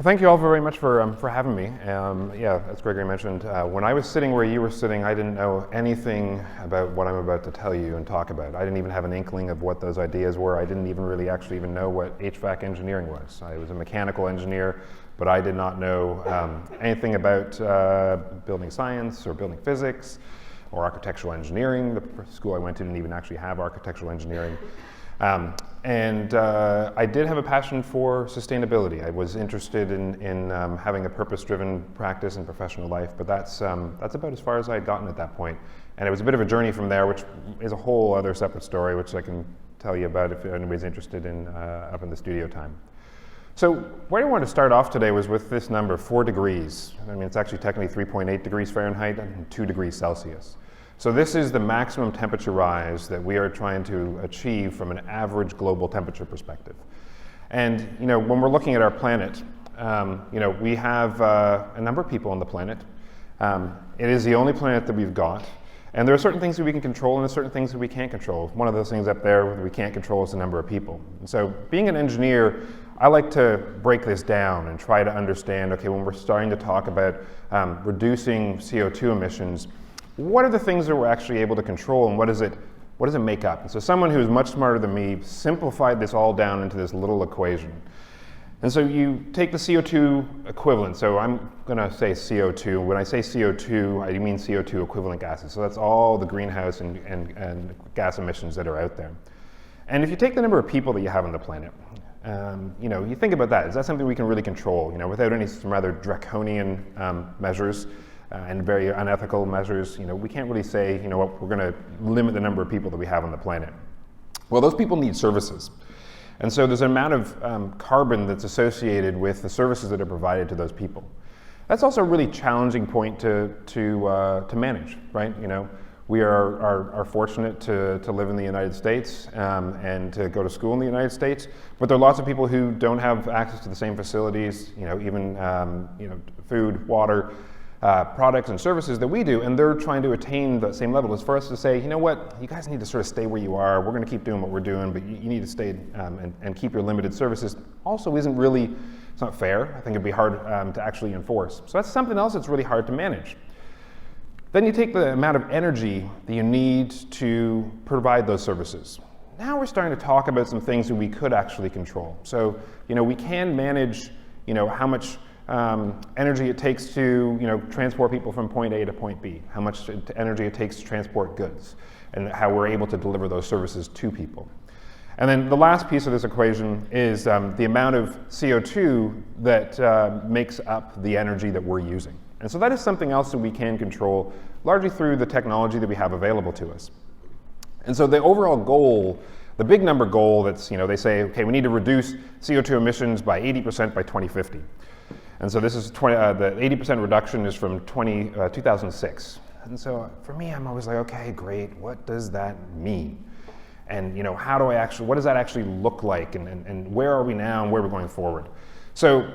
Well, thank you all very much for having me. Yeah, as Gregory mentioned, when I was sitting where you were sitting, I didn't know anything about what I'm about to tell you and talk about. I didn't even have an inkling of what those ideas were. I didn't even really actually even know what HVAC engineering was. I was a mechanical engineer, but I did not know anything about building science or building physics or architectural engineering. The school I went to didn't even actually have architectural engineering. I did have a passion for sustainability. I was interested in having a purpose-driven practice in professional life, but that's about as far as I had gotten at that point. And it was a bit of a journey from there, which is a whole other separate story, which I can tell you about if anybody's interested in up in the studio time. So where I wanted to start off today was with this number, 4 degrees. I mean, it's actually technically 3.8 degrees Fahrenheit and 2 degrees Celsius. So this is the maximum temperature rise that we are trying to achieve from an average global temperature perspective. And when we're looking at our planet, we have a number of people on the planet. It is the only planet that we've got. And there are certain things that we can control and there are certain things that we can't control. One of those things up there that we can't control is the number of people. And so being an engineer, I like to break this down and try to understand, okay, when we're starting to talk about reducing CO2 emissions, what are the things that we're actually able to control and what does it make up? And so someone who's much smarter than me simplified this all down into this little equation. And so you take the CO2 equivalent, so I'm going to say CO2. When I say CO2, I mean CO2 equivalent gases. So that's all the greenhouse and gas emissions that are out there. And if you take the number of people that you have on the planet, you think about that. Is that something we can really control? Without any some rather draconian measures and very unethical measures, we can't really say, we're going to limit the number of people that we have on the planet. Well, those people need services. And so there's an amount of carbon that's associated with the services that are provided to those people. That's also a really challenging point to manage, right? We are fortunate to live in the United States and to go to school in the United States, but there are lots of people who don't have access to the same facilities, even food, water, products and services that we do, and they're trying to attain the same level. It's for us to say, you know what, you guys need to sort of stay where you are. We're going to keep doing what we're doing, but you need to stay and keep your limited services. Also isn't really, it's not fair. I think it'd be hard to actually enforce. So that's something else that's really hard to manage. Then you take the amount of energy that you need to provide those services. Now we're starting to talk about some things that we could actually control. So, we can manage, how much energy it takes to transport people from point A to point B, how much energy it takes to transport goods, and how we're able to deliver those services to people. And then the last piece of this equation is the amount of CO2 that makes up the energy that we're using. And so that is something else that we can control largely through the technology that we have available to us. And so the overall goal, the big number goal that's, they say, okay, we need to reduce CO2 emissions by 80% by 2050. And so this is the 80% reduction is from 2006. And so for me, I'm always like, okay, great. What does that mean? And what does that actually look like? And where are we now and where are we going forward? So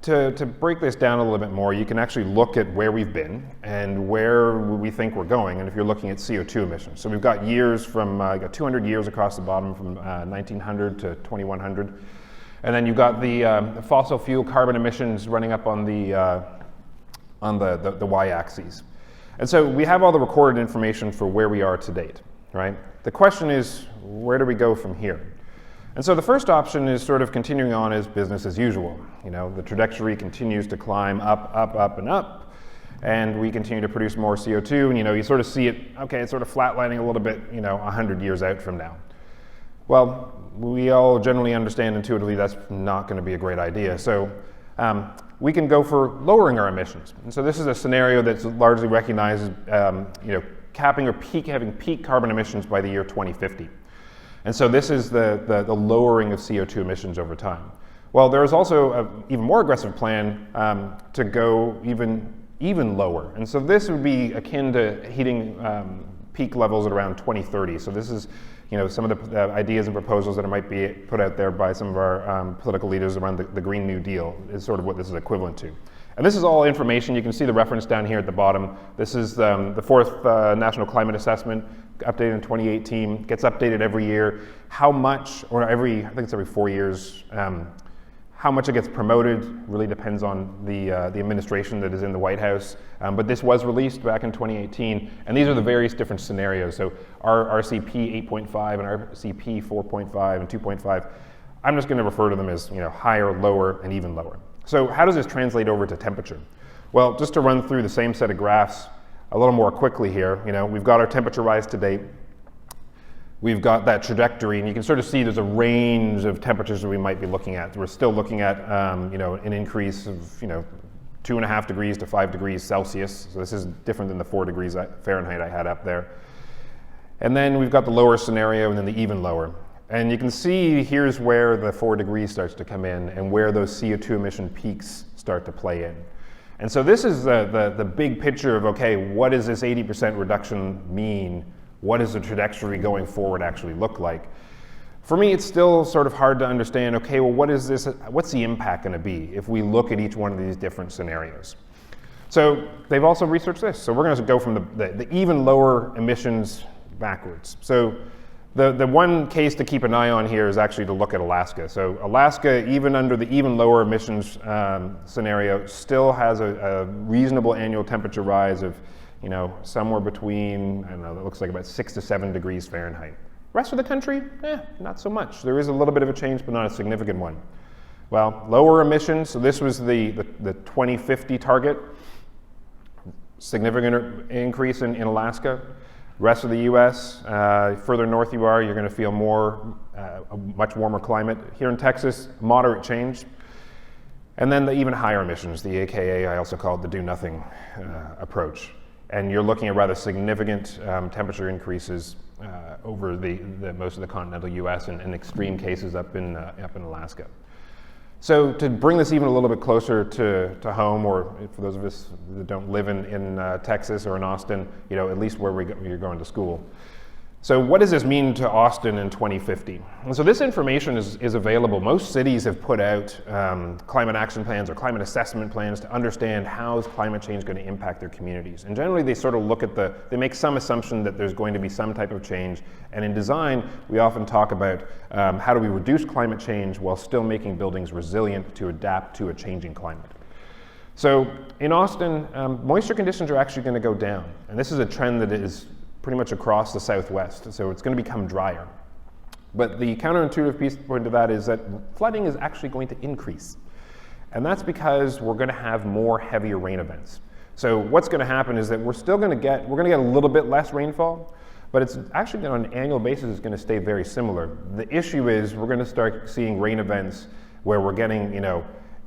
to break this down a little bit more, you can actually look at where we've been and where we think we're going. And if you're looking at CO2 emissions. So we've got years from, got 200 years across the bottom from 1900 to 2100. And then you've got the fossil fuel carbon emissions running up on the y-axis. And so we have all the recorded information for where we are to date, right? The question is, where do we go from here? And so the first option is sort of continuing on as business as usual. The trajectory continues to climb up, up, up, and up, and we continue to produce more CO2, and you sort of see it, okay, it's sort of flatlining a little bit, 100 years out from now. Well, we all generally understand intuitively that's not going to be a great idea. So we can go for lowering our emissions. And so this is a scenario that's largely recognized as capping or having peak carbon emissions by the year 2050. And so this is the lowering of CO2 emissions over time. Well, there is also an even more aggressive plan to go even lower. And so this would be akin to hitting peak levels at around 2030. So this is some of the ideas and proposals that might be put out there by some of our political leaders around the Green New Deal is sort of what this is equivalent to. And this is all information. You can see the reference down here at the bottom. This is the fourth National Climate Assessment, updated in 2018, gets updated every year. How much, or I think it's every 4 years, How much it gets promoted really depends on the administration that is in the White House. But this was released back in 2018, and these are the various different scenarios. So our RCP 8.5 and RCP 4.5 and 2.5, I'm just going to refer to them as higher, lower, and even lower. So how does this translate over to temperature? Well, just to run through the same set of graphs a little more quickly here, we've got our temperature rise to date. We've got that trajectory, and you can sort of see there's a range of temperatures that we might be looking at. We're still looking at an increase of 2.5 degrees to 5 degrees Celsius. So this is different than the 4 degrees Fahrenheit I had up there. And then we've got the lower scenario and then the even lower. And you can see here's where the 4 degrees starts to come in and where those CO2 emission peaks start to play in. And so this is the big picture of, okay, what does this 80% reduction mean? What does the trajectory going forward actually look like? For me, it's still sort of hard to understand, okay, well, what's the impact going to be if we look at each one of these different scenarios? So they've also researched this. So we're going to go from the even lower emissions backwards. So the one case to keep an eye on here is actually to look at Alaska. So Alaska, even under the even lower emissions scenario, still has a reasonable annual temperature rise of somewhere between, I don't know, it looks like about 6 to 7 degrees Fahrenheit. Rest of the country, not so much. There is a little bit of a change, but not a significant one. Well, lower emissions, so this was the 2050 target, significant increase in Alaska. Rest of the US, further north you are, you're going to feel a much warmer climate. Here in Texas, moderate change. And then the even higher emissions, the AKA, I also call it the do-nothing approach. And you're looking at rather significant temperature increases over most of the continental U.S. and in extreme cases up in Alaska. So to bring this even a little bit closer to home, or for those of us that don't live in Texas or in Austin, at least where you're going to school. So what does this mean to Austin in 2050? And so this information is available. Most cities have put out climate action plans or climate assessment plans to understand how is climate change going to impact their communities. And generally they sort of look at they make some assumption that there's going to be some type of change. And in design, we often talk about how do we reduce climate change while still making buildings resilient to adapt to a changing climate. So in Austin, moisture conditions are actually going to go down. And this is a trend that is pretty much across the Southwest, so it's going to become drier. But the counterintuitive piece point to that is that flooding is actually going to increase. And that's because we're going to have more heavier rain events. So what's going to happen is that we're going to get a little bit less rainfall, but it's actually on an annual basis is going to stay very similar. The issue is we're going to start seeing rain events where we're getting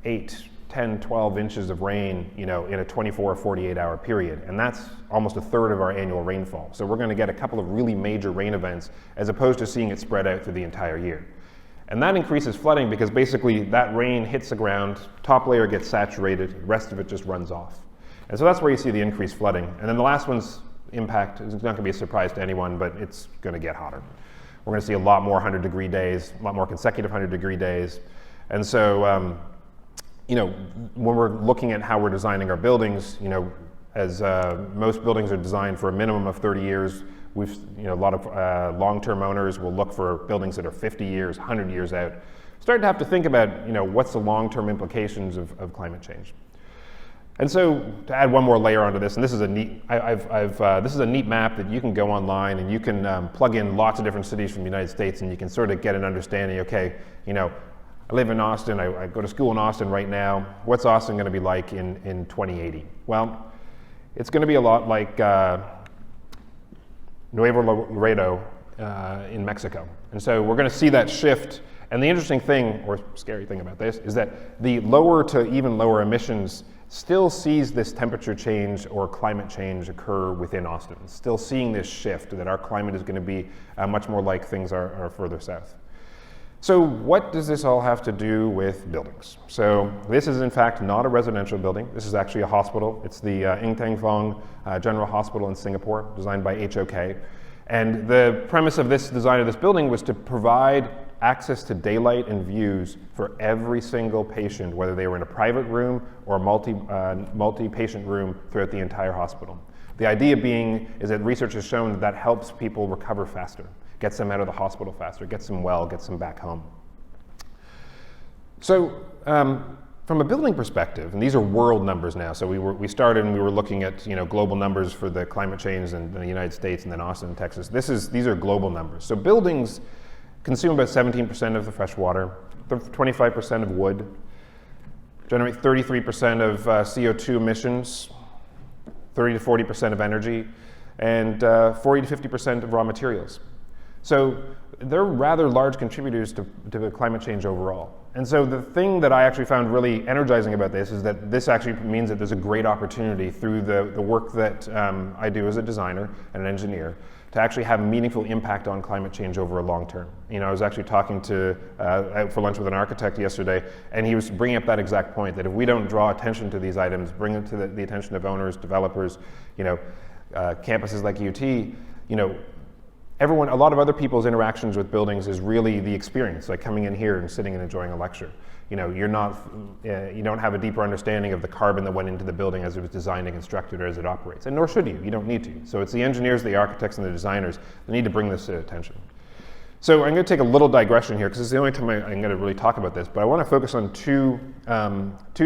8, 10, 12 inches of rain, in a 24 or 48 hour period. And that's almost a third of our annual rainfall. So we're going to get a couple of really major rain events as opposed to seeing it spread out through the entire year. And that increases flooding because basically that rain hits the ground, top layer gets saturated, the rest of it just runs off. And so that's where you see the increased flooding. And then the last one's impact is not going to be a surprise to anyone, but it's going to get hotter. We're going to see a lot more 100-degree days, a lot more consecutive 100-degree days. And so when we're looking at how we're designing our buildings, as most buildings are designed for a minimum of 30 years, a lot of long-term owners will look for buildings that are 50 years, 100 years out. Starting to have to think about, what's the long-term implications of climate change. And so to add one more layer onto this, and this is a neat, this is a neat map that you can go online and you can plug in lots of different cities from the United States, and you can sort of get an understanding. Okay, I live in Austin, I go to school in Austin right now. What's Austin going to be like in 2080? Well, it's going to be a lot like Nuevo Laredo in Mexico. And so we're going to see that shift. And the interesting thing, or scary thing about this, is that the lower to even lower emissions still sees this temperature change or climate change occur within Austin. Still seeing this shift that our climate is going to be much more like things are further south. So what does this all have to do with buildings? So this is in fact not a residential building. This is actually a hospital. It's the Ng Thang Fong General Hospital in Singapore, designed by HOK. And the premise of this design of this building was to provide access to daylight and views for every single patient, whether they were in a private room or a multi-patient room throughout the entire hospital. The idea being is that research has shown that helps people recover faster, gets them out of the hospital faster, gets them well, gets them back home. So from a building perspective, and these are world numbers now, so we started and we were looking at global numbers for the climate change in the United States and then Austin, Texas. These are global numbers. So buildings consume about 17% of the fresh water, 25% of wood, generate 33% of CO2 emissions, 30 to 40% of energy, and 40 to 50% of raw materials. So they're rather large contributors to climate change overall. And so the thing that I actually found really energizing about this is that this actually means that there's a great opportunity through the work that I do as a designer and an engineer to actually have meaningful impact on climate change over a long term. I was actually talking out for lunch with an architect yesterday, and he was bringing up that exact point, that if we don't draw attention to these items, bring them to the attention of owners, developers, campuses like UT, a lot of other people's interactions with buildings is really the experience, like coming in here and sitting and enjoying a lecture. You don't have a deeper understanding of the carbon that went into the building as it was designed and constructed or as it operates, and nor should you. You don't need to. So it's the engineers, the architects, and the designers that need to bring this to attention. So I'm going to take a little digression here because it's the only time I'm going to really talk about this, but I want to focus on two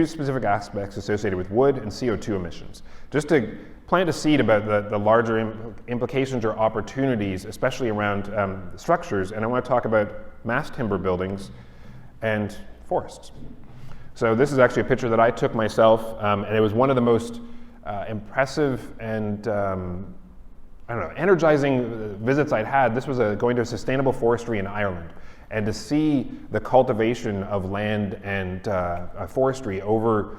specific aspects associated with wood and CO2 emissions, just to plant a seed about the larger implications or opportunities, especially around structures, and I want to talk about mass timber buildings and forests. So this is actually a picture that I took myself, and it was one of the most impressive and energizing visits I'd had. This was going to a sustainable forestry in Ireland, and to see the cultivation of land and forestry over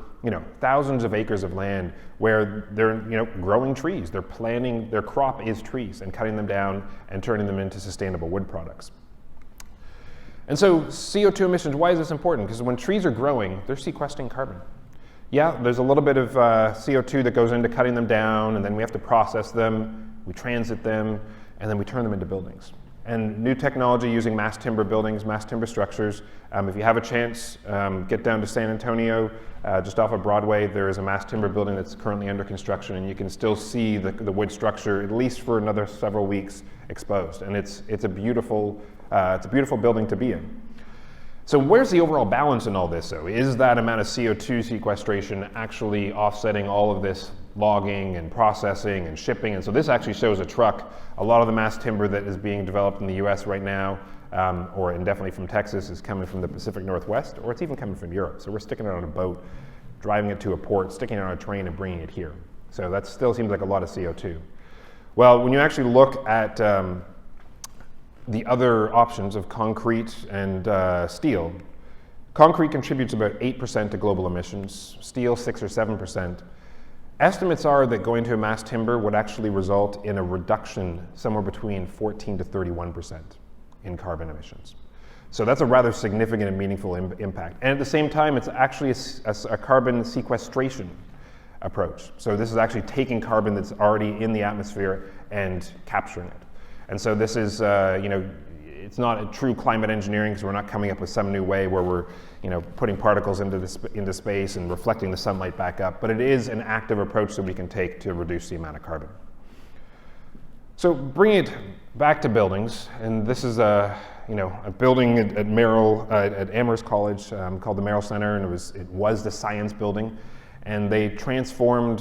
thousands of acres of land where they're growing trees. They're planting, their crop is trees and cutting them down and turning them into sustainable wood products. And so CO2 emissions, why is this important? Because when trees are growing, they're sequestering carbon. Yeah, there's a little bit of CO2 that goes into cutting them down, and then we have to process them, we transit them, and then we turn them into buildings. And new technology using mass timber buildings, mass timber structures. If you have a chance, get down to San Antonio, just off of Broadway. There is a mass timber building that's currently under construction, and you can still see the wood structure, at least for another several weeks, exposed. And it's a beautiful building to be in. So where's the overall balance in all this, though? Is that amount of CO2 sequestration actually offsetting all of this logging and processing and shipping? And so this actually shows a truck. A lot of the mass timber that is being developed in the US right now, and definitely from Texas, is coming from the Pacific Northwest, or it's even coming from Europe. So we're sticking it on a boat, driving it to a port, sticking it on a train, and bringing it here. So that still seems like a lot of CO2. Well, when you actually look at the other options of concrete and steel, concrete contributes about 8% to global emissions, steel 6 or 7%. Estimates are that going to a mass timber would actually result in a reduction somewhere between 14 to 31% in carbon emissions. So that's a rather significant and meaningful impact. And at the same time, it's actually a carbon sequestration approach. So this is actually taking carbon that's already in the atmosphere and capturing it. And so this is, it's not a true climate engineering, because we're not coming up with some new way where we're putting particles into space and reflecting the sunlight back up, but it is an active approach that we can take to reduce the amount of carbon. So bringing it back to buildings, and this is a building at Amherst College called the Merrill Center, and it was the science building, and they transformed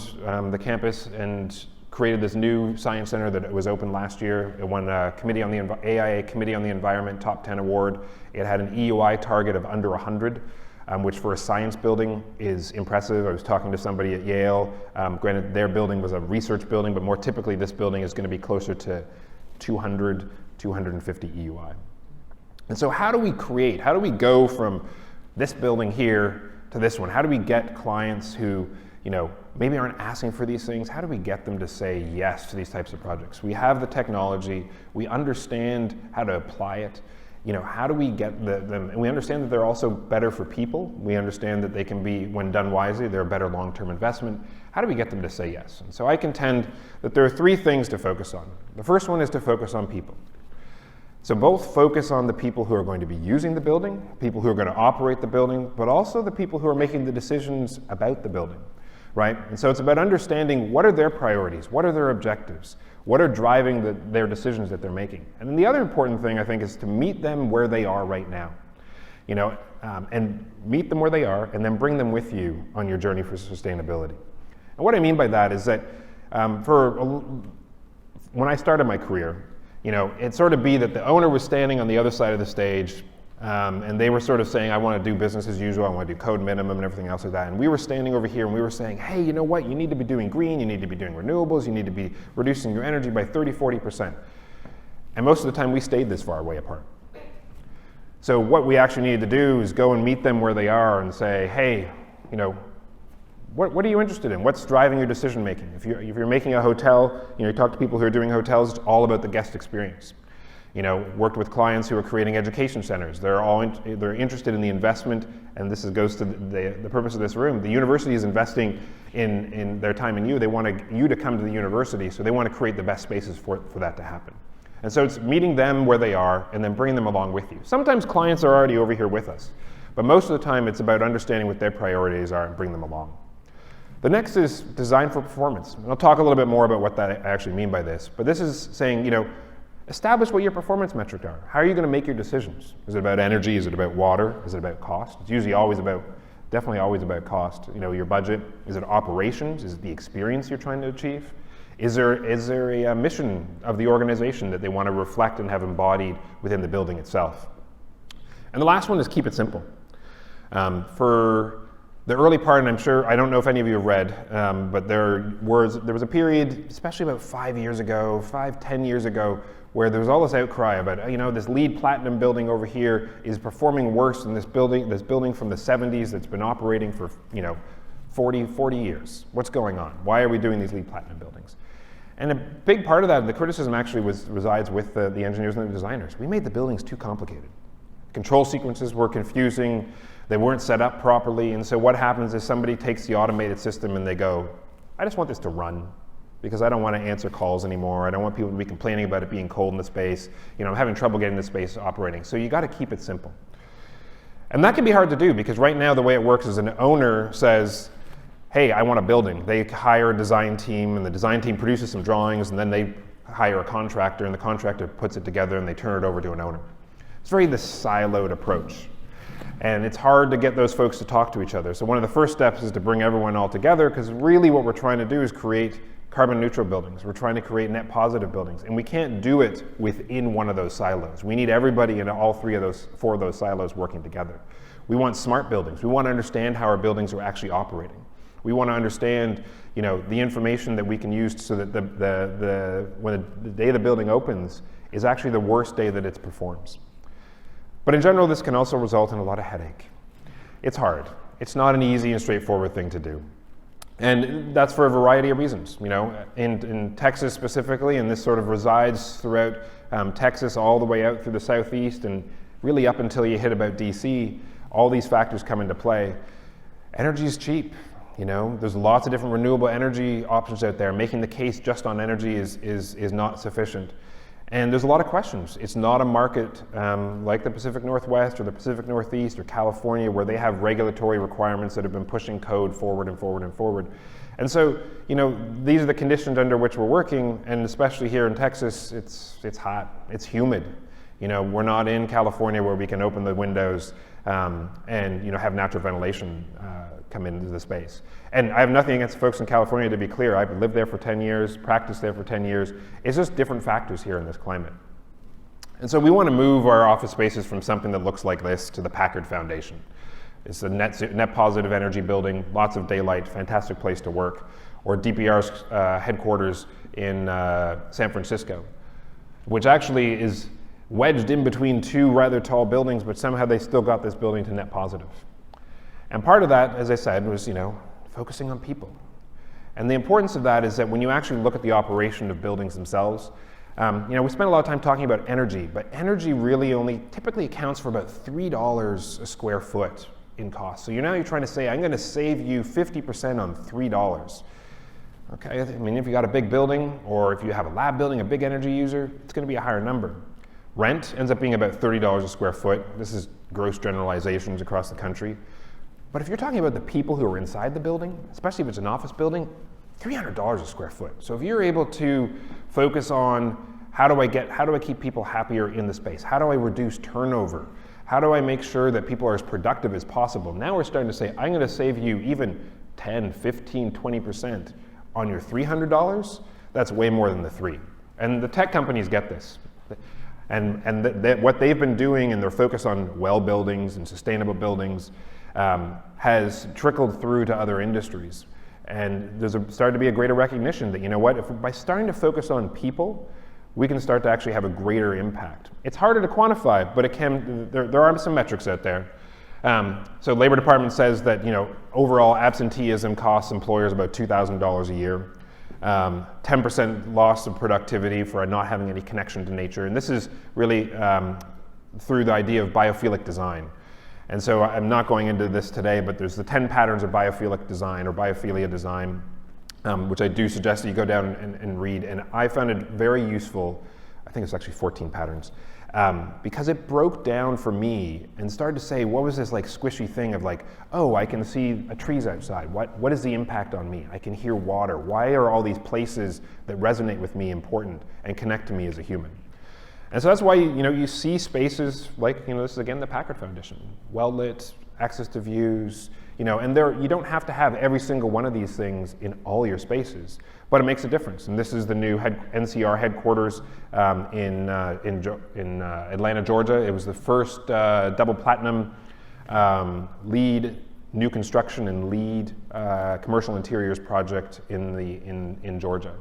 the campus and created this new science center that was opened last year. It won a AIA Committee on the Environment Top 10 Award. It had an EUI target of under 100, which for a science building is impressive. I was talking to somebody at Yale. Granted, their building was a research building, but more typically this building is going to be closer to 200, 250 EUI. And so how do we go from this building here to this one? How do we get clients who maybe aren't asking for these things? How do we get them to say yes to these types of projects? We have the technology, we understand how to apply it. How do we get them? And we understand that they're also better for people. We understand that they can be, when done wisely, they're a better long-term investment. How do we get them to say yes? And so I contend that there are three things to focus on. The first one is to focus on people. So both focus on the people who are going to be using the building, people who are going to operate the building, but also the people who are making the decisions about the building. Right? And so it's about understanding what are their priorities, what are their objectives, what are driving their decisions that they're making. And then the other important thing, I think, is to meet them where they are right now. and meet them where they are, and then bring them with you on your journey for sustainability. And what I mean by that is that when I started my career, it'd sort of be that the owner was standing on the other side of the stage, and they were sort of saying, I want to do business as usual, I want to do code minimum and everything else like that. And we were standing over here and we were saying, hey, you know what? You need to be doing green, you need to be doing renewables, you need to be reducing your energy by 30, 40%. And most of the time we stayed this far away apart. So what we actually needed to do is go and meet them where they are and say, hey, what are you interested in? What's driving your decision making? If you're making a hotel, you talk to people who are doing hotels, it's all about the guest experience. Worked with clients who are creating education centers. They're interested in the investment, and this goes to the purpose of this room. The university is investing in their time in you. They want you to come to the university, so they want to create the best spaces for that to happen. And so it's meeting them where they are and then bringing them along with you. Sometimes clients are already over here with us, but most of the time it's about understanding what their priorities are and bring them along. The next is design for performance. And I'll talk a little bit more about what I actually mean by this, but this is saying, establish what your performance metrics are. How are you going to make your decisions? Is it about energy? Is it about water? Is it about cost? It's usually definitely always about cost. Your budget. Is it operations? Is it the experience you're trying to achieve? Is there a mission of the organization that they want to reflect and have embodied within the building itself? And the last one is keep it simple. For the early part, and I'm sure, I don't know if any of you have read, but there was a period, especially about 10 years ago, where there was all this outcry about, this LEED Platinum building over here is performing worse than this building from the 70s that's been operating for, 40 years. What's going on? Why are we doing these LEED Platinum buildings? And a big part of that, the criticism actually resides with the engineers and the designers. We made the buildings too complicated. Control sequences were confusing, they weren't set up properly, and so what happens is somebody takes the automated system and they go, I just want this to run, because I don't want to answer calls anymore, I don't want people to be complaining about it being cold in the space, I'm having trouble getting the space operating. So you got to keep it simple. And that can be hard to do, because right now the way it works is an owner says, hey, I want a building. They hire a design team, and the design team produces some drawings, and then they hire a contractor, and the contractor puts it together, and they turn it over to an owner. It's very this siloed approach. And it's hard to get those folks to talk to each other. So one of the first steps is to bring everyone all together, because really what we're trying to do is create carbon neutral buildings. We're trying to create net positive buildings. And we can't do it within one of those silos. We need everybody in all four of those silos working together. We want smart buildings. We want to understand how our buildings are actually operating. We want to understand, the information that we can use so that when the day the building opens is actually the worst day that it performs. But in general, this can also result in a lot of headache. It's hard. It's not an easy and straightforward thing to do. And that's for a variety of reasons. In Texas specifically, and this sort of resides throughout Texas all the way out through the southeast and really up until you hit about DC, all these factors come into play. Energy is cheap. There's lots of different renewable energy options out there. Making the case just on energy is not sufficient. And there's a lot of questions. It's not a market like the Pacific Northwest or the Pacific Northeast or California, where they have regulatory requirements that have been pushing code forward and forward and forward. And so, these are the conditions under which we're working, and especially here in Texas, it's hot, it's humid. We're not in California where we can open the windows and have natural ventilation come into the space. And I have nothing against folks in California, to be clear. I've lived there for 10 years, practiced there for 10 years. It's just different factors here in this climate. And so we want to move our office spaces from something that looks like this to the Packard Foundation. It's a net positive energy building, lots of daylight, fantastic place to work. Or DPR's headquarters in San Francisco, which actually is wedged in between two rather tall buildings, but somehow they still got this building to net positive. And part of that, as I said, was focusing on people. And the importance of that is that when you actually look at the operation of buildings themselves, we spend a lot of time talking about energy, but energy really only typically accounts for about $3 a square foot in cost. So you're trying to say, I'm going to save you 50% on $3. Okay, if you got a big building, or if you have a lab building, a big energy user, it's going to be a higher number. Rent ends up being about $30 a square foot. This is gross generalizations across the country. But if you're talking about the people who are inside the building, especially if it's an office building, $300 a square foot. So if you're able to focus on how do I keep people happier in the space? How do I reduce turnover? How do I make sure that people are as productive as possible? Now we're starting to say, I'm going to save you even 10, 15, 20% on your $300. That's way more than the $3. And the tech companies get this. And what they've been doing and their focus on well buildings and sustainable buildings has trickled through to other industries. And there's started to be a greater recognition that, you know what, if by starting to focus on people, we can start to actually have a greater impact. It's harder to quantify, but it can. There are some metrics out there. So Labor Department says that, you know, overall absenteeism costs employers about $2,000 a year. 10% loss of productivity for not having any connection to nature. And this is really through the idea of biophilic design. And so I'm not going into this today, but there's the 10 patterns of biophilic design or biophilia design, which I do suggest that you go down and read. And I found it very useful. I think it's actually 14 patterns. Because it broke down for me and started to say, what was this like squishy thing of like, oh, I can see trees outside. What is the impact on me? I can hear water. Why are all these places that resonate with me important and connect to me as a human? And so that's why you see spaces like, this is again the Packard Foundation, well lit, access to views, and you don't have to have every single one of these things in all your spaces, but it makes a difference. And this is the new NCR headquarters in Atlanta, Georgia. It was the first double platinum LEED new construction and LEED commercial interiors project in Georgia.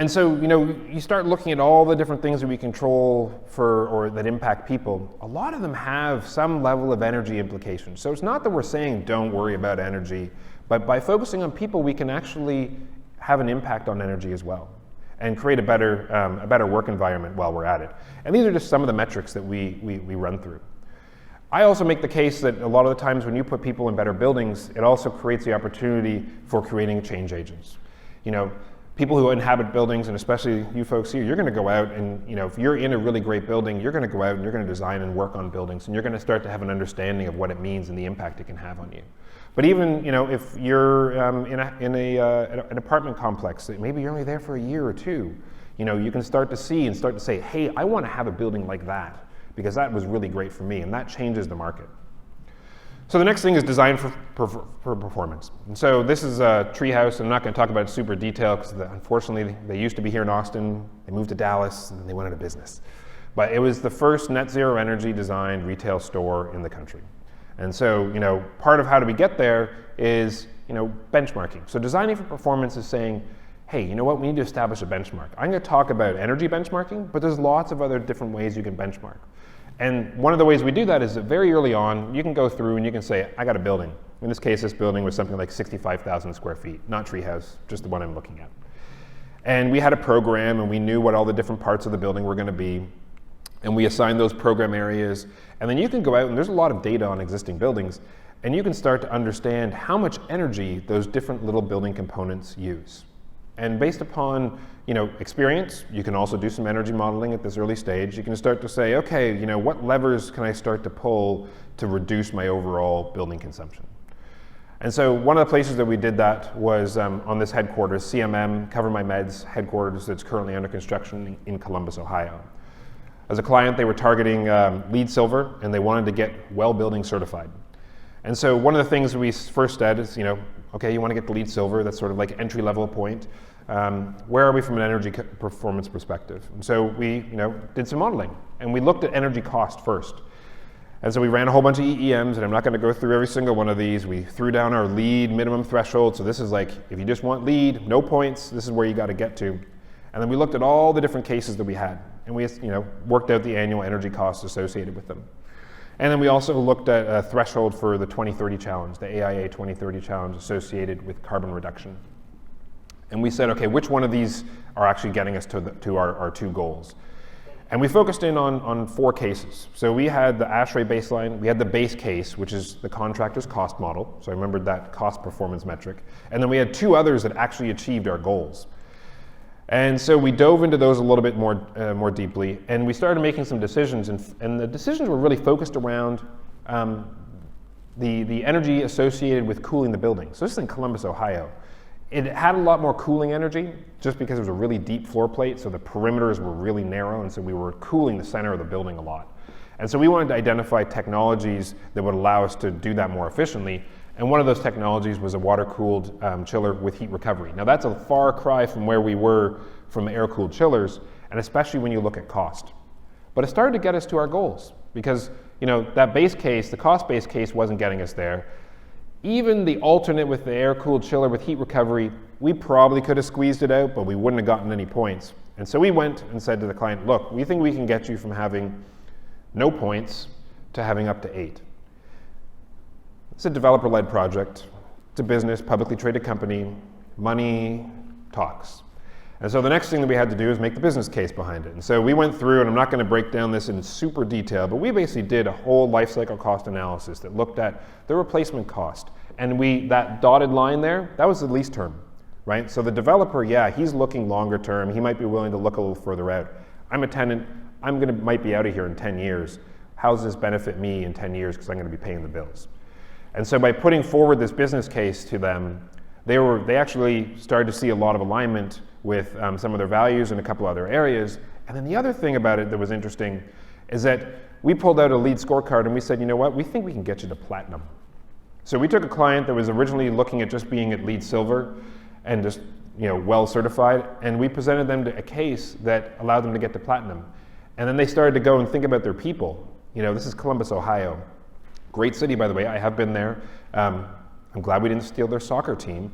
And so, you start looking at all the different things that we control or that impact people. A lot of them have some level of energy implications. So it's not that we're saying don't worry about energy, but by focusing on people, we can actually have an impact on energy as well and create a better work environment while we're at it. And these are just some of the metrics that we run through. I also make the case that a lot of the times when you put people in better buildings, it also creates the opportunity for creating change agents. People who inhabit buildings, and especially you folks here, you're going to go out and, if you're in a really great building, you're going to go out and you're going to design and work on buildings, and you're going to start to have an understanding of what it means and the impact it can have on you. But even, if you're in an apartment complex, maybe you're only there for a year or two, you can start to see and start to say, hey, I want to have a building like that because that was really great for me, and that changes the market. So the next thing is design for performance. And so this is a treehouse. I'm not going to talk about it super detail because unfortunately they used to be here in Austin. They moved to Dallas and they went out of business. But it was the first net zero energy designed retail store in the country. And so, part of how do we get there is, benchmarking. So designing for performance is saying, hey, you know what, we need to establish a benchmark. I'm going to talk about energy benchmarking, but there's lots of other different ways you can benchmark. And one of the ways we do that is that very early on, you can go through and you can say, I got a building. In this case, this building was something like 65,000 square feet, not treehouse, just the one I'm looking at. And we had a program and we knew what all the different parts of the building were going to be. And we assigned those program areas. And then you can go out and there's a lot of data on existing buildings. And you can start to understand how much energy those different little building components use. And based upon experience, you can also do some energy modeling at this early stage. You can start to say, okay, what levers can I start to pull to reduce my overall building consumption? And so one of the places that we did that was on this headquarters, CMM, Cover My Meds headquarters that's currently under construction in Columbus, Ohio. As a client, they were targeting LEED Silver, and they wanted to get well building certified. And so one of the things we first said is, okay, you want to get the LEED Silver, that's sort of like entry level point. Where are we from an energy performance perspective? And so we, did some modeling, and we looked at energy cost first. And so we ran a whole bunch of EEMs, and I'm not going to go through every single one of these. We threw down our LEED minimum threshold. So this is like, if you just want LEED, no points, this is where you got to get to. And then we looked at all the different cases that we had, and we, worked out the annual energy costs associated with them. And then we also looked at a threshold for the 2030 challenge, the AIA 2030 challenge associated with carbon reduction. And we said, okay, which one of these are actually getting us to our two goals? And we focused in on 4 cases. So we had the ASHRAE baseline, we had the base case, which is the contractor's cost model. So I remembered that cost performance metric. And then we had 2 others that actually achieved our goals. And so we dove into those a little bit more deeply, and we started making some decisions. And the decisions were really focused around the energy associated with cooling the building. So this is in Columbus, Ohio. It had a lot more cooling energy just because it was a really deep floor plate, so the perimeters were really narrow, and so we were cooling the center of the building a lot. And so we wanted to identify technologies that would allow us to do that more efficiently. And one of those technologies was a water-cooled chiller with heat recovery. Now that's a far cry from where we were from air-cooled chillers, and especially when you look at cost. But it started to get us to our goals because that base case, the cost-based case, wasn't getting us there. Even the alternate with the air-cooled chiller with heat recovery, we probably could have squeezed it out, but we wouldn't have gotten any points. And so we went and said to the client, look, we think we can get you from having no points to having up to 8. It's a developer-led project. It's a business, publicly traded company. Money talks. And so the next thing that we had to do is make the business case behind it. And so we went through, and I'm not going to break down this in super detail, but we basically did a whole life cycle cost analysis that looked at the replacement cost. And that dotted line there, that was the lease term, right? So the developer, yeah, he's looking longer term. He might be willing to look a little further out. I'm a tenant. Might be out of here in 10 years. How does this benefit me in 10 years because I'm going to be paying the bills? And so by putting forward this business case to them, they actually started to see a lot of alignment with some of their values in a couple other areas. And then the other thing about it that was interesting is that we pulled out a LEED scorecard and we said, you know what, we think we can get you to platinum. So we took a client that was originally looking at just being at LEED silver and just well certified, and we presented them a case that allowed them to get to platinum. And then they started to go and think about their people. This is Columbus, Ohio. Great city, by the way. I have been there. I'm glad we didn't steal their soccer team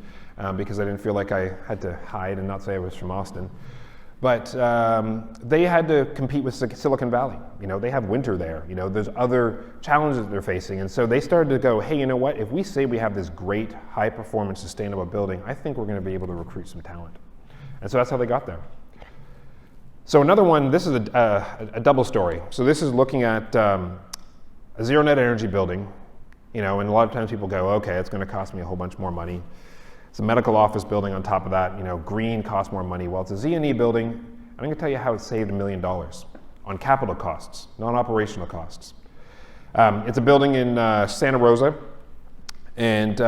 because I didn't feel like I had to hide and not say I was from Austin. But they had to compete with Silicon Valley. They have winter there. There's other challenges they're facing. And so they started to go, hey, you know what? If we say we have this great, high-performance, sustainable building, I think we're going to be able to recruit some talent. And so that's how they got there. So another one, this is a double story. So this is looking at a zero net energy building, and a lot of times people go, okay, it's going to cost me a whole bunch more money. It's a medical office building on top of that, green costs more money. Well, it's a Z&E building. I'm going to tell you how it saved $1 million on capital costs, non-operational costs. It's a building in Santa Rosa, and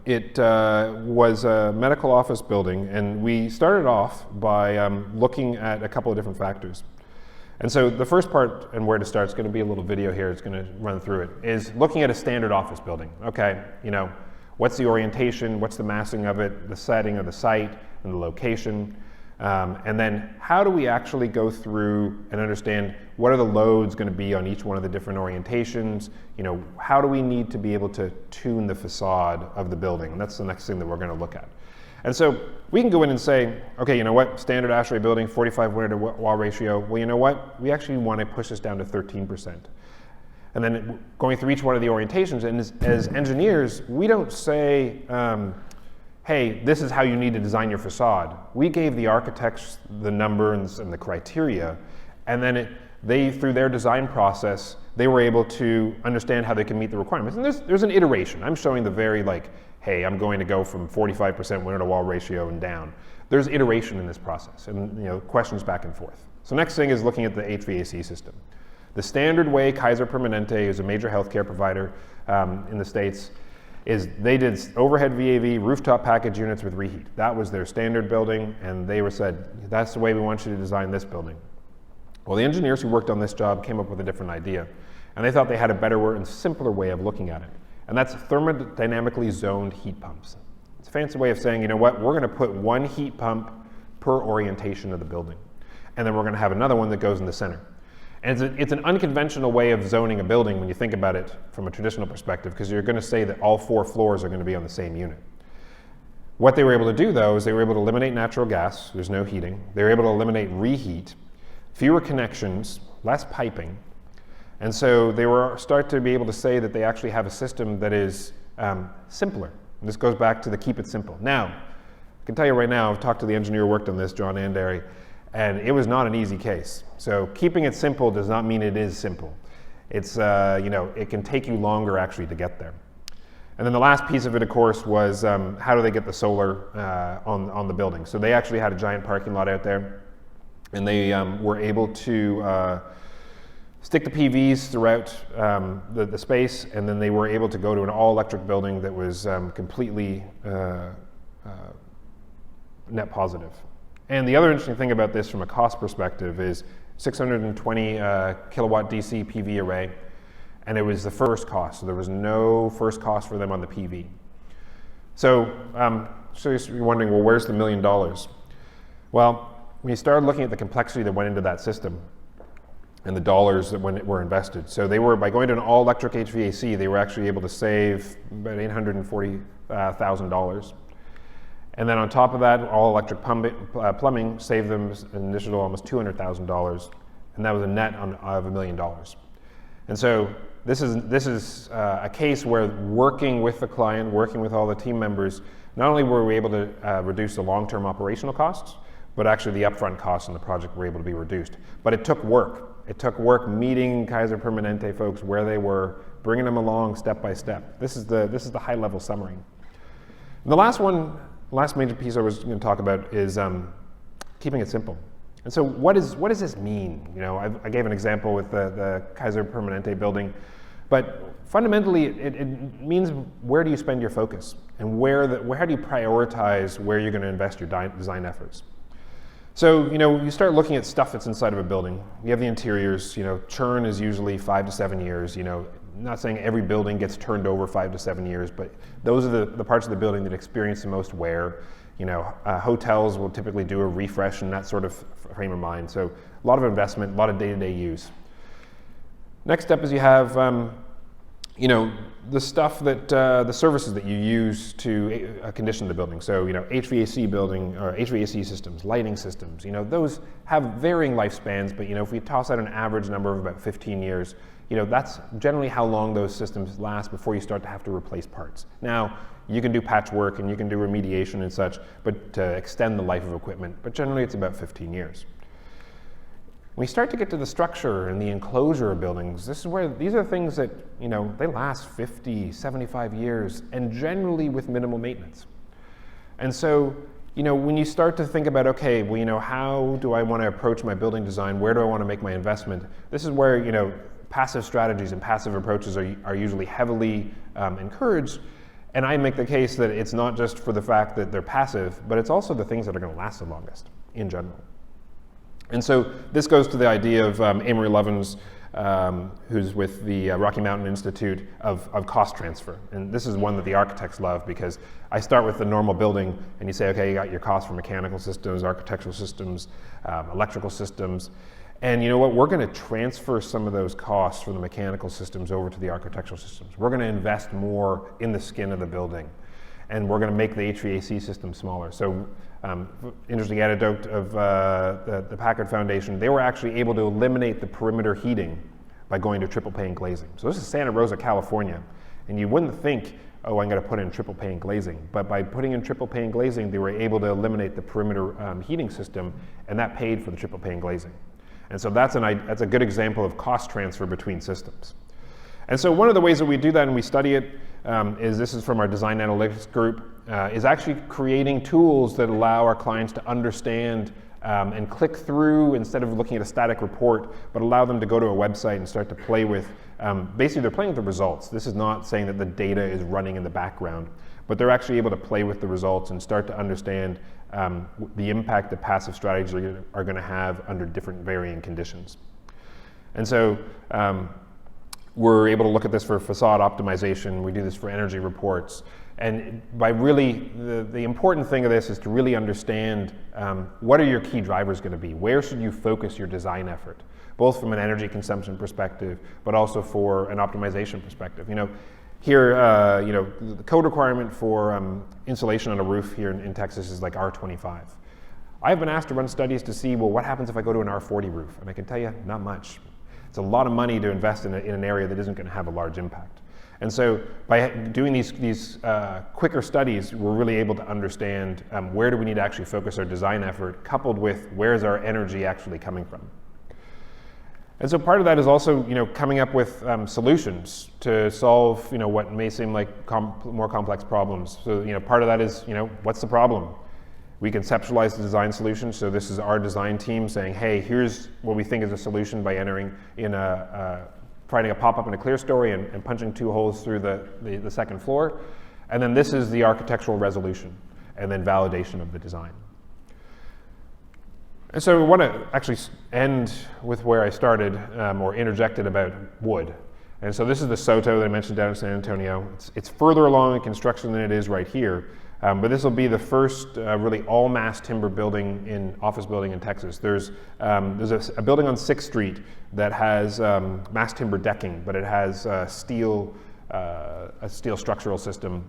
it was a medical office building, and we started off by looking at a couple of different factors. And so the first part, and where to start, is going to be a little video here, it's going to run through it, is looking at a standard office building. Okay, what's the orientation, what's the massing of it, the setting of the site, and the location, and then how do we actually go through and understand what are the loads going to be on each one of the different orientations, how do we need to be able to tune the facade of the building, and that's the next thing that we're going to look at. And so we can go in and say, okay, standard ASHRAE building, 45 window to wall ratio. Well, you know what? We actually want to push this down to 13%. And then going through each one of the orientations, and as engineers, we don't say, hey, this is how you need to design your facade. We gave the architects the numbers and the criteria, and then they, through their design process, they were able to understand how they can meet the requirements. And there's an iteration. I'm showing the very hey, I'm going to go from 45% window to wall ratio and down. There's iteration in this process and questions back and forth. So next thing is looking at the HVAC system. The standard way Kaiser Permanente is a major healthcare provider in the States is they did overhead VAV rooftop package units with reheat. That was their standard building, and they said, that's the way we want you to design this building. Well, the engineers who worked on this job came up with a different idea, and they thought they had a better and simpler way of looking at it. And that's thermodynamically zoned heat pumps. It's a fancy way of saying, you know what, we're going to put one heat pump per orientation of the building. And then we're going to have another one that goes in the center. And it's an unconventional way of zoning a building when you think about it from a traditional perspective, because you're going to say that all 4 floors are going to be on the same unit. What they were able to do, though, is they were able to eliminate natural gas. There's no heating. They were able to eliminate reheat, fewer connections, less piping. And so they start to be able to say that they actually have a system that is simpler. And this goes back to the keep it simple. Now, I can tell you right now, I've talked to the engineer who worked on this, John Andary, and it was not an easy case. So keeping it simple does not mean it is simple. It's, it can take you longer actually to get there. And then the last piece of it, of course, was how do they get the solar on the building. So they actually had a giant parking lot out there, and they were able to stick the PVs throughout the space, and then they were able to go to an all-electric building that was completely net positive. And the other interesting thing about this from a cost perspective is 620 kilowatt DC PV array, and it was the first cost, so there was no first cost for them on the PV. So, so you're wondering, well, where's the $1 million? Well, when you started looking at the complexity that went into that system and the dollars that were invested, so they were, by going to an all-electric HVAC, they were actually able to save about $840,000. And then on top of that, all-electric plumbing saved them an initial almost $200,000, and that was a net of $1 million. And so this is a case where working with the client, working with all the team members, not only were we able to reduce the long-term operational costs, but actually the upfront costs in the project were able to be reduced. But it took work. It took work meeting Kaiser Permanente folks where they were, bringing them along step by step. This is the high-level summary. And the last major piece I was going to talk about is keeping it simple. And so what does this mean? You know, I gave an example with the Kaiser Permanente building, but fundamentally it means, where do you spend your focus, and how do you prioritize where you're going to invest your design efforts? So, you know, you start looking at stuff that's inside of a building. You have the interiors. You know, churn is usually 5 to 7 years. You know, not saying every building gets turned over 5 to 7 years, but those are the parts of the building that experience the most wear. You know, hotels will typically do a refresh in that sort of frame of mind. So a lot of investment, a lot of day-to-day use. Next step is you have, you know, the stuff that, the services that you use to condition the building. So, you know, HVAC building, or HVAC systems, lighting systems, you know, those have varying lifespans, but, you know, if we toss out an average number of about 15 years, you know, that's generally how long those systems last before you start to have to replace parts. Now, you can do patchwork and you can do remediation and such, but to extend the life of equipment, but generally it's about 15 years. When we start to get to the structure and the enclosure of buildings, these are things that, you know, they last 50, 75 years, and generally with minimal maintenance. And so, you know, when you start to think about, okay, well, you know, how do I want to approach my building design? Where do I want to make my investment? This is where, you know, passive strategies and passive approaches are usually heavily encouraged. And I make the case that it's not just for the fact that they're passive, but it's also the things that are going to last the longest in general. And so this goes to the idea of Amory Lovins, who's with the Rocky Mountain Institute, of cost transfer. And this is one that the architects love, because I start with the normal building and you say, okay, you got your costs for mechanical systems, architectural systems, electrical systems. And you know what, we're going to transfer some of those costs from the mechanical systems over to the architectural systems. We're going to invest more in the skin of the building, and we're going to make the HVAC system smaller. So interesting anecdote of the Packard Foundation, they were actually able to eliminate the perimeter heating by going to triple pane glazing. So this is Santa Rosa, California, and you wouldn't think, oh, I'm going to put in triple pane glazing. But by putting in triple pane glazing, they were able to eliminate the perimeter heating system, and that paid for the triple pane glazing. And so that's a good example of cost transfer between systems. And so one of the ways that we do that and we study it this is from our design analytics group, is actually creating tools that allow our clients to understand and click through instead of looking at a static report, but allow them to go to a website and start to play with, basically they're playing with the results. This is not saying that the data is running in the background, but they're actually able to play with the results and start to understand the impact that passive strategies are going to have under different varying conditions. And so we're able to look at this for facade optimization. We do this for energy reports. And by really, the important thing of this is to really understand what are your key drivers going to be? Where should you focus your design effort? Both from an energy consumption perspective, but also for an optimization perspective. You know, here, you know, the code requirement for insulation on a roof here in Texas is like R25. I've been asked to run studies to see, well, what happens if I go to an R40 roof? And I can tell you, not much. It's a lot of money to invest in an area that isn't going to have a large impact. And so by doing these quicker studies, we're really able to understand where do we need to actually focus our design effort, coupled with where's our energy actually coming from. And so part of that is also, you know, coming up with solutions to solve, you know, what may seem like more complex problems. So, you know, part of that is, you know, what's the problem? We conceptualize the design solution. So this is our design team saying, hey, here's what we think is a solution by entering in finding a pop-up in a clear story and punching 2 holes through the second floor. And then this is the architectural resolution and then validation of the design. And so we want to actually end with where I started, or interjected about wood. And so this is the Soto that I mentioned down in San Antonio. It's further along in construction than it is right here, but this will be the first really all-mass timber office building in Texas. There's a building on 6th Street that has mass timber decking, but it has a steel structural system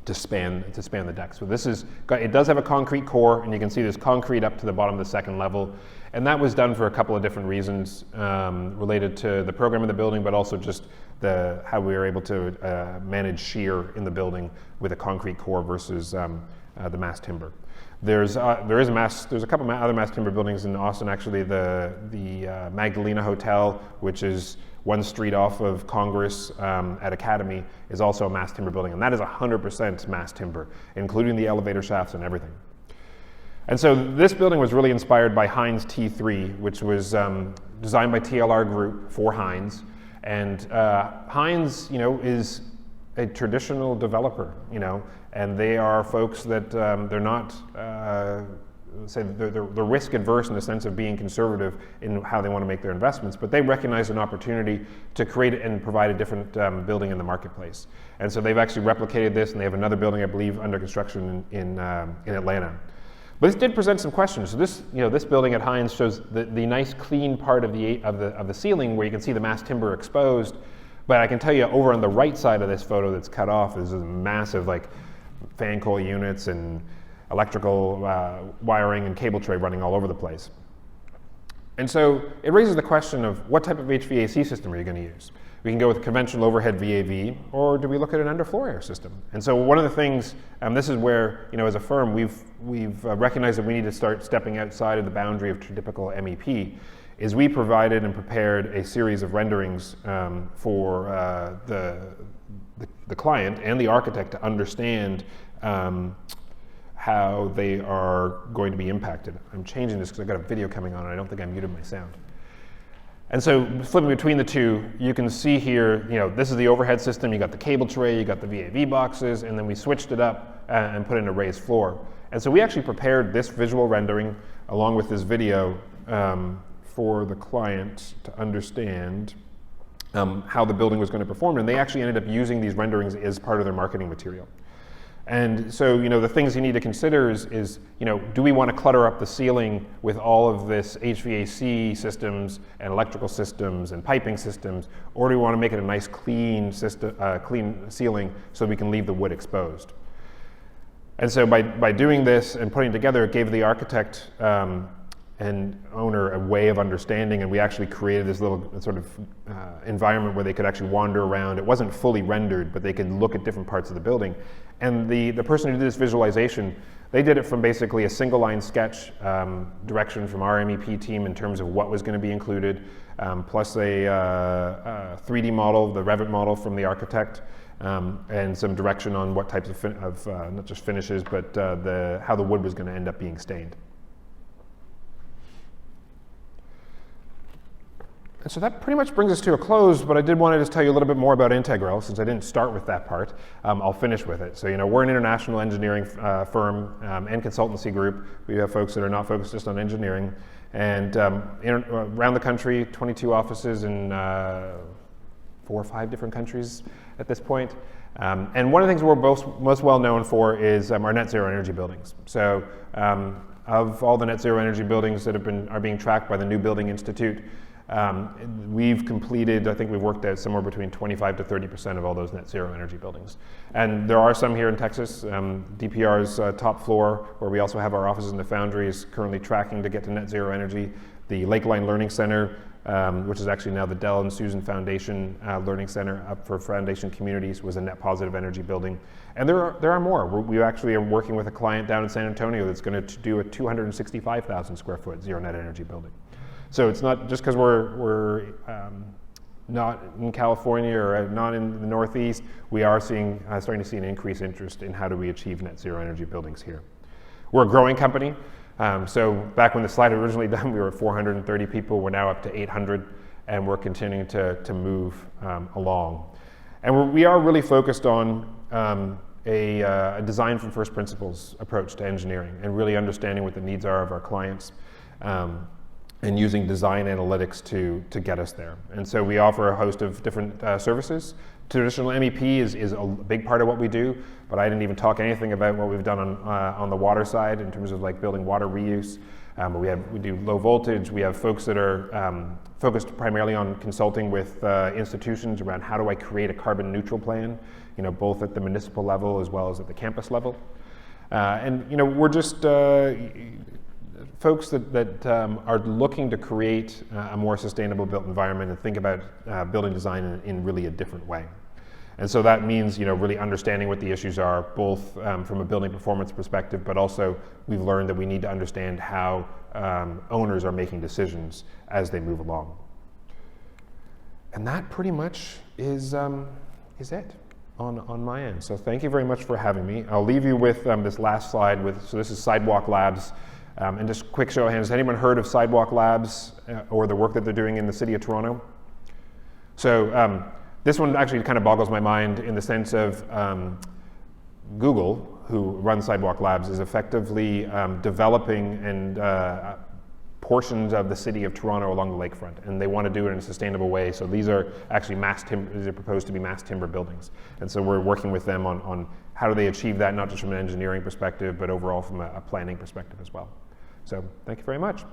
to span the deck. So it does have a concrete core, and you can see there's concrete up to the bottom of the 2nd level. And that was done for a couple of different reasons related to the program of the building, but also just how we were able to manage shear in the building with a concrete core versus the mass timber. There's a couple of other mass timber buildings in Austin. Actually, the Magdalena Hotel, which is 1 street off of Congress at Academy, is also a mass timber building, and that is 100% mass timber, including the elevator shafts and everything. And so this building was really inspired by Heinz T3, which was designed by TLR Group for Heinz. And Heinz, is a traditional developer, and they are folks that they're not, they're risk adverse in the sense of being conservative in how they want to make their investments, but they recognize an opportunity to create and provide a different building in the marketplace. And so they've actually replicated this, and they have another building, I believe, under construction in Atlanta. But this did present some questions. So this building at Heinz shows the nice clean part of the ceiling where you can see the mass timber exposed. But I can tell you over on the right side of this photo that's cut off is massive fan coil units and electrical wiring and cable tray running all over the place. And so it raises the question of what type of HVAC system are you going to use? We can go with conventional overhead VAV, or do we look at an underfloor air system? And so one of the things, this is where, as a firm, we've recognized that we need to start stepping outside of the boundary of typical MEP, is we provided and prepared a series of renderings for the client and the architect to understand how they are going to be impacted. I'm changing this because I've got a video coming on and I don't think I muted my sound. And so flipping between the two, you can see here, this is the overhead system. You got the cable tray, you got the VAV boxes, and then we switched it up and put in a raised floor. And so we actually prepared this visual rendering along with this video for the client to understand how the building was going to perform. And they actually ended up using these renderings as part of their marketing material. And so, the things you need to consider is, do we want to clutter up the ceiling with all of this HVAC systems and electrical systems and piping systems, or do we want to make it a nice clean system, clean ceiling so we can leave the wood exposed? And so by doing this and putting it together, it gave the architect and owner a way of understanding, and we actually created this little sort of environment where they could actually wander around. It wasn't fully rendered, but they could look at different parts of the building. And the person who did this visualization, they did it from basically a single line sketch direction from our MEP team in terms of what was going to be included, plus a 3D model, the Revit model from the architect, and some direction on what types of not just finishes, but how the wood was going to end up being stained. And so that pretty much brings us to a close, but I did want to just tell you a little bit more about Integral, since I didn't start with that part. I'll finish with it. So, we're an international engineering firm and consultancy group. We have folks that are not focused just on engineering. And around the country, 22 offices in 4 or 5 different countries at this point. And one of the things we're most well known for is our net zero energy buildings. So of all the net zero energy buildings that are being tracked by the New Building Institute, we've completed, I think we've worked at somewhere between 25 to 30% of all those net zero energy buildings. And there are some here in Texas. DPR's top floor, where we also have our offices in the Foundry, is currently tracking to get to net zero energy. The Lakeline Learning Center, which is actually now the Dell and Susan Foundation Learning Center up for Foundation Communities, was a net positive energy building. And there are more. We actually are working with a client down in San Antonio that's going to do a 265,000 square foot zero net energy building. So it's not just because we're not in California or not in the Northeast, we are starting to see an increased interest in how do we achieve net zero energy buildings here. We're a growing company. So back when the slide was originally done, we were at 430 people. We're now up to 800, and we're continuing to move along. And we are really focused on a design from first principles approach to engineering and really understanding what the needs are of our clients. and using design analytics to get us there. And so we offer a host of different services. Traditional MEP is a big part of what we do, but I didn't even talk anything about what we've done on the water side in terms of like building water reuse. We do low voltage. We have folks that are focused primarily on consulting with institutions around how do I create a carbon neutral plan, both at the municipal level as well as at the campus level. And we're just folks that are looking to create a more sustainable built environment and think about building design in really a different way. And so that means really understanding what the issues are, both from a building performance perspective, but also we've learned that we need to understand how owners are making decisions as they move along. And that pretty much is it on my end. So thank you very much for having me. I'll leave you with this last slide. So this is Sidewalk Labs. And just quick show of hands, has anyone heard of Sidewalk Labs or the work that they're doing in the City of Toronto? So this one actually kind of boggles my mind in the sense of Google, who runs Sidewalk Labs, is effectively developing and portions of the City of Toronto along the lakefront, and they want to do it in a sustainable way. So these are actually these are proposed to be mass timber buildings. And so we're working with them on how do they achieve that, not just from an engineering perspective, but overall from a planning perspective as well. So thank you very much.